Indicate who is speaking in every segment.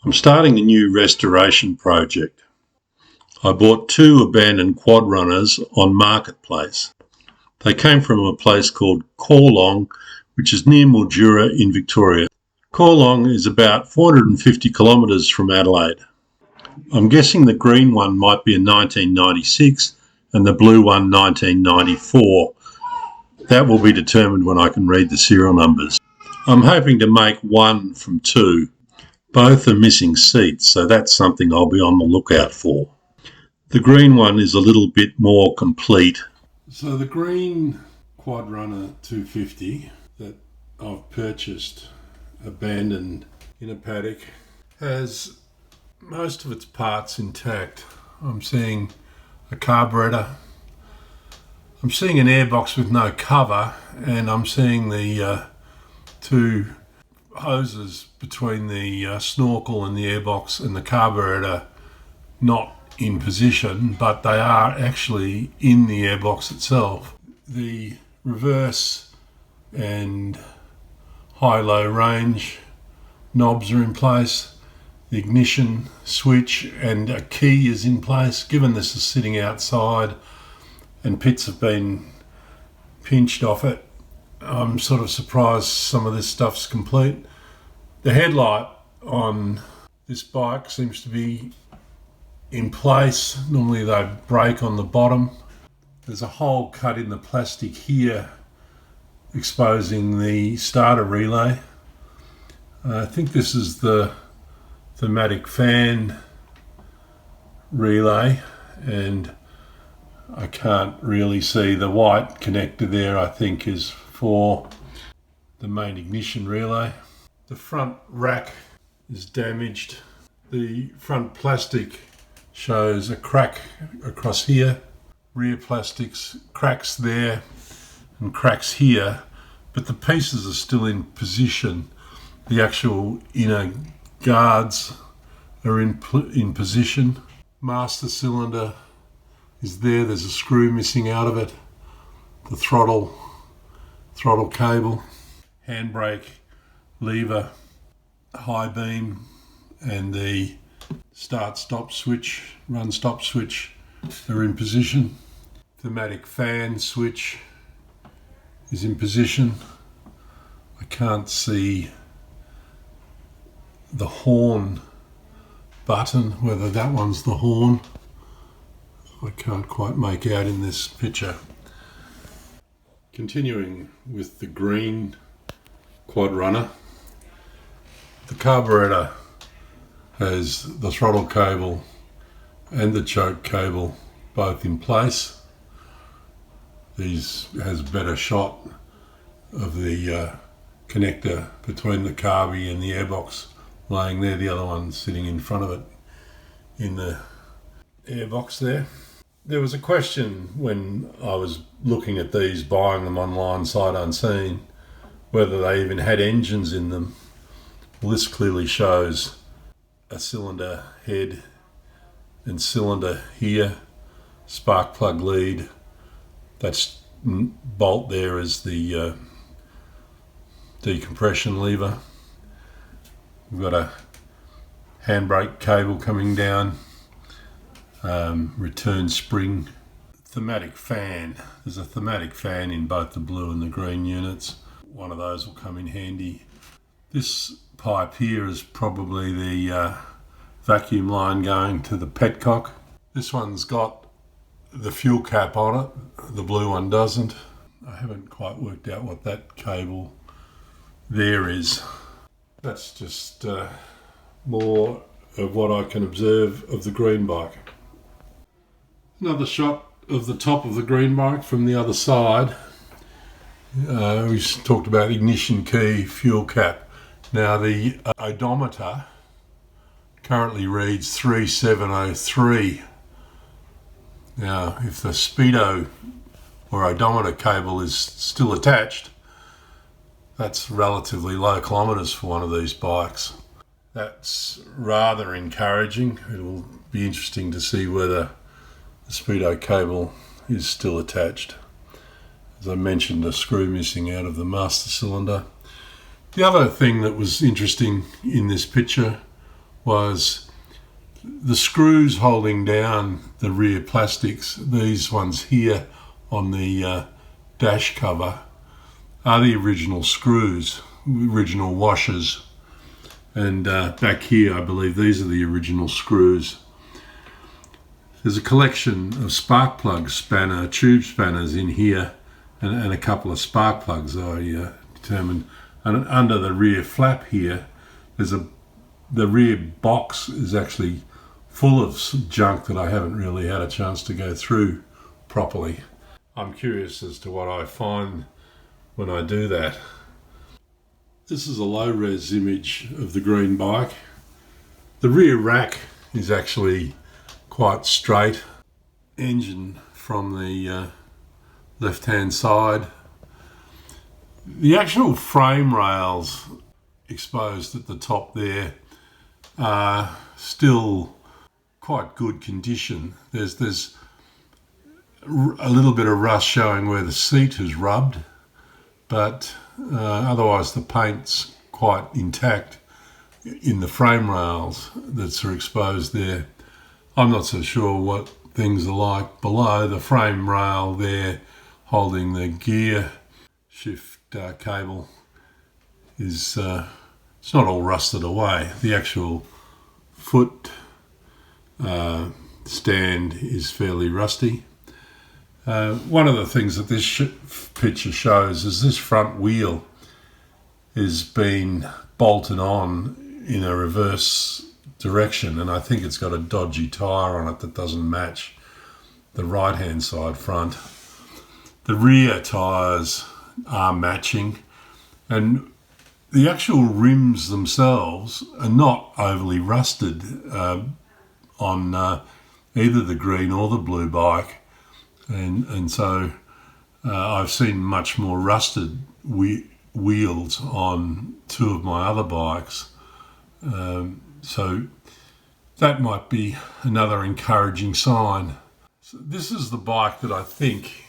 Speaker 1: I'm starting a new restoration project. I bought 2 abandoned quad runners on Marketplace. They came from a place called Koorlong, which is near Mildura in Victoria. Koorlong is about 450 kilometres from Adelaide. I'm guessing the green one might be a 1996 and the blue one 1994. That will be determined when I can read the serial numbers. I'm hoping to make one from 2. Both are missing seats, so that's something I'll be on the lookout for. The green one is a little bit more complete. So the green Quad Runner 250 that I've purchased, abandoned in a paddock, has most of its parts intact. I'm seeing a carburetor, I'm seeing an airbox with no cover, and I'm seeing the 2 hoses between the snorkel and the airbox and the carburetor not in position, but they are actually in the airbox itself. The reverse and high-low range knobs are in place. The ignition switch and a key is in place. Given this is sitting outside and pits have been pinched off it, I'm sort of surprised some of this stuff's complete. The headlight on this bike seems to be in place. Normally they break on the bottom. There's a hole cut in the plastic here exposing the starter relay. I think this is the thematic fan relay, and I can't really see the white connector there. I think is for the main ignition relay. The front rack is damaged. The front plastic shows a crack across here. Rear plastics, cracks there and cracks here, but the pieces are still in position. The actual inner guards are in position. Master cylinder is there. There's a screw missing out of it. The throttle cable, handbrake, lever, high beam, and the start-stop switch, run-stop switch are in position. Thematic fan switch is in position. I can't see the horn button, whether that one's the horn. I can't quite make out in this picture. Continuing with the green Quad Runner, the carburetor has the throttle cable and the choke cable both in place. These has a better shot of the connector between the carby and the airbox laying there, the other one sitting in front of it in the airbox there. There was a question when I was looking at these, buying them online sight unseen, whether they even had engines in them. Well, this clearly shows a cylinder head and cylinder here, spark plug lead. That's bolt there is the decompression lever. We've got a handbrake cable coming down, return spring, thematic fan. There's a thematic fan in both the blue and the green units. One of those will come in handy. This pipe here is probably the vacuum line going to the petcock. This one's got the fuel cap on it, the blue one doesn't. I haven't quite worked out what that cable there is. That's just more of what I can observe of the green bike. Another shot of the top of the green bike from the other side. We talked about ignition key, fuel cap. Now the odometer currently reads 3703. Now if the speedo or odometer cable is still attached, that's relatively low kilometres for one of these bikes. That's rather encouraging. It'll be interesting to see whether the speedo cable is still attached. As I mentioned, a screw missing out of the master cylinder. The other thing that was interesting in this picture was the screws holding down the rear plastics, these ones here on the dash cover, are the original screws, original washers. And back here, I believe these are the original screws. There's a collection of spark plug tube spanners in here, and a couple of spark plugs I determined. And under the rear flap here, the rear box is actually full of junk that I haven't really had a chance to go through properly. I'm curious as to what I find when I do that. This is a low-res image of the green bike. The rear rack is actually quite straight. Engine from the left-hand side. The actual frame rails exposed at the top there are still quite good condition. There's a little bit of rust showing where the seat has rubbed, but otherwise the paint's quite intact in the frame rails that are exposed there. I'm not so sure what things are like below. The frame rail there holding the gear shift cable is it's not all rusted away. The actual foot stand is fairly rusty. One of the things that this picture shows is this front wheel is been bolted on in a reverse direction, and I think it's got a dodgy tyre on it that doesn't match the right hand side front. The rear tyres are matching, and the actual rims themselves are not overly rusted on either the green or the blue bike, and so I've seen much more rusted wheels on two of my other bikes, so that might be another encouraging sign. So this is the bike that I think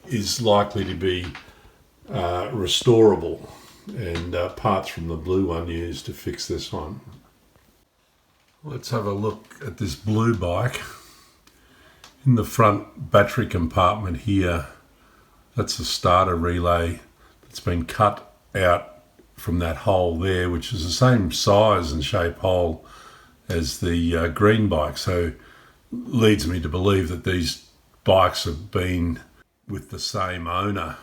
Speaker 1: is likely to be restorable, and parts from the blue one used to fix this one. Let's have a look at this blue bike. In the front battery compartment here, that's a starter relay that's been cut out from that hole there, which is the same size and shape hole as the green bike. So leads me to believe that these bikes have been with the same owner.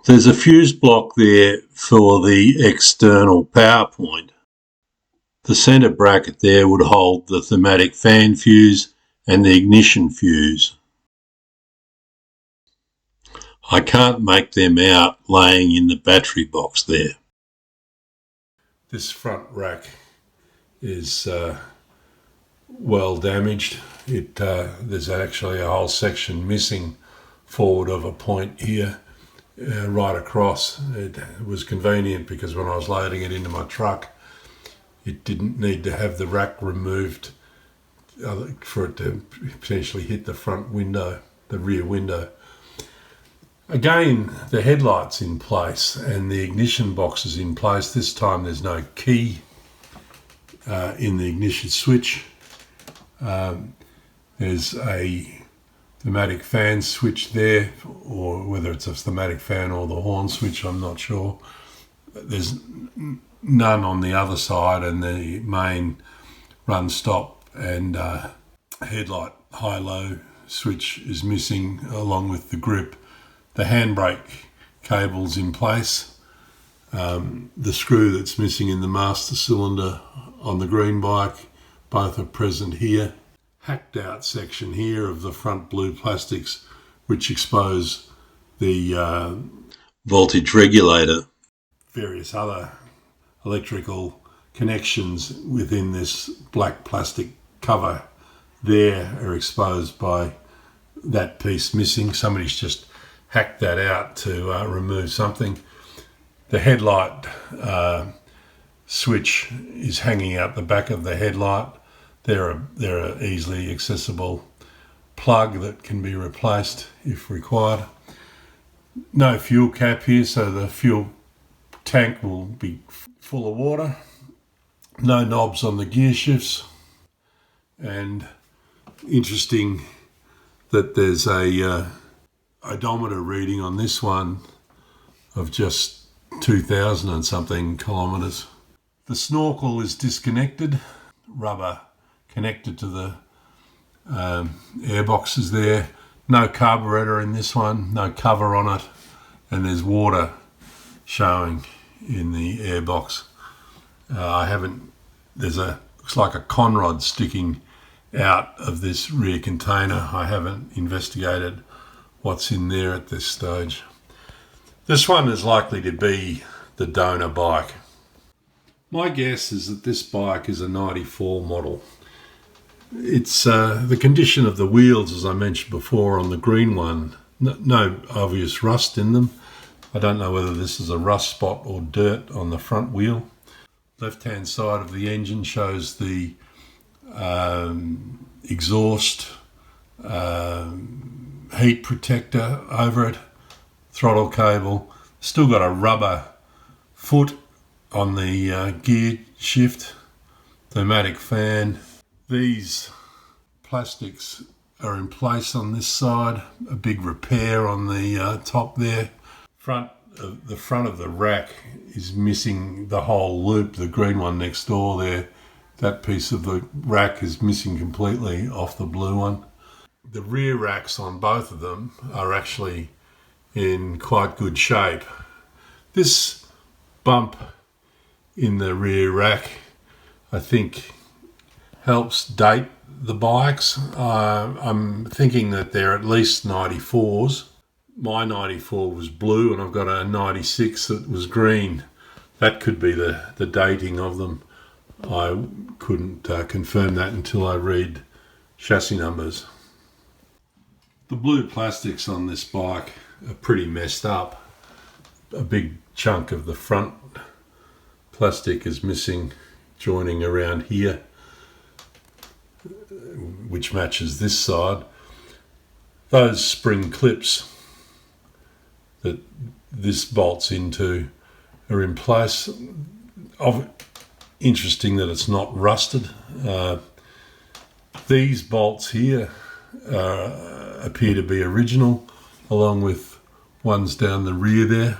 Speaker 1: There's a fuse block there for the external power point. The centre bracket there would hold the thematic fan fuse and the ignition fuse. I can't make them out laying in the battery box there. This front rack is well damaged. There's actually a whole section missing forward of a point here, right across. It was convenient because when I was loading it into my truck, it didn't need to have the rack removed for it to potentially hit the front window, the rear window. Again, the headlight's in place and the ignition box is in place. This time there's no key in the ignition switch. There's a thematic fan switch there, or whether it's a thematic fan or the horn switch, I'm not sure. There's none on the other side, and the main run stop and headlight high-low switch is missing along with the grip. The handbrake cable's in place. The screw that's missing in the master cylinder on the green bike, both are present here. Hacked out section here of the front blue plastics, which expose the voltage regulator. Various other electrical connections within this black plastic cover there are exposed by that piece missing. Somebody's just hacked that out to remove something. The headlight switch is hanging out the back of the headlight. There are easily accessible plug that can be replaced if required. No fuel cap here, so the fuel tank will be full of water. No knobs on the gear shifts, and interesting that there's a odometer reading on this one of just 2,000 and something kilometres. The snorkel is disconnected, rubber connected to the air boxes there. No carburetor in this one, no cover on it, and there's water showing in the air box. Looks like a conrod sticking out of this rear container. I haven't investigated what's in there at this stage. This one is likely to be the donor bike. My guess is that this bike is a 94 model. It's the condition of the wheels, as I mentioned before, on the green one. No obvious rust in them. I don't know whether this is a rust spot or dirt on the front wheel. Left-hand side of the engine shows the exhaust heat protector over it, throttle cable. Still got a rubber foot on the gear shift, pneumatic fan. These plastics are in place on this side. A big repair on the top there. The front of the rack is missing the whole loop. The green one next door there, that piece of the rack is missing completely off the blue one. The rear racks on both of them are actually in quite good shape. This bump in the rear rack, I think, helps date the bikes. I'm thinking that they're at least 94s. My 94 was blue and I've got a 96 that was green. That could be the dating of them. I couldn't confirm that until I read chassis numbers. The blue plastics on this bike are pretty messed up. A big chunk of the front plastic is missing, joining around here, which matches this side. Those spring clips that this bolts into are in place. Interesting that it's not rusted. These bolts here appear to be original, along with ones down the rear there.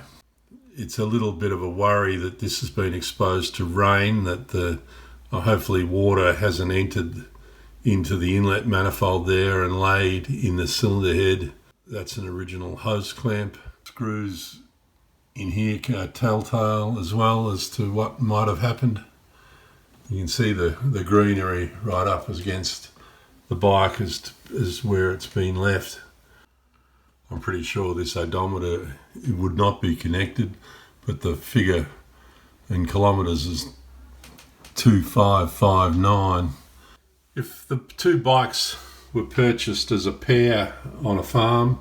Speaker 1: It's a little bit of a worry that this has been exposed to rain, that hopefully water hasn't entered into the inlet manifold there and laid in the cylinder head. That's an original hose clamp. Screws in here are telltale as well as to what might have happened. You can see the greenery right up against the bike is where it's been left. I'm pretty sure this odometer would not be connected, but the figure in kilometres is 2559. If the two bikes were purchased as a pair on a farm,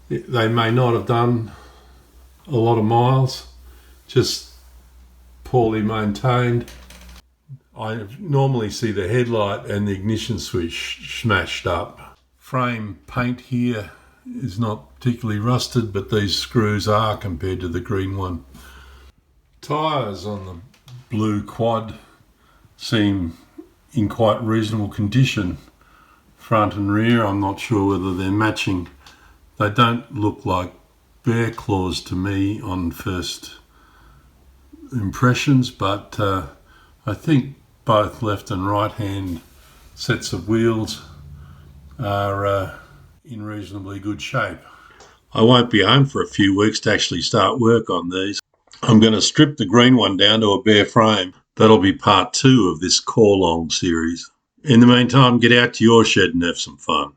Speaker 1: they may not have done a lot of miles, just poorly maintained. I normally see the headlight and the ignition switch smashed up. Frame paint here is not particularly rusted, but these screws are compared to the green one. Tyres on the blue quad seem in quite reasonable condition, front and rear. I'm not sure whether they're matching. They don't look like bear claws to me on first impressions, but I think both left and right hand sets of wheels are in reasonably good shape. I won't be home for a few weeks to actually start work on these. I'm going to strip the green one down to a bare frame. That'll be part 2 of this Koorlong series. In the meantime, get out to your shed and have some fun.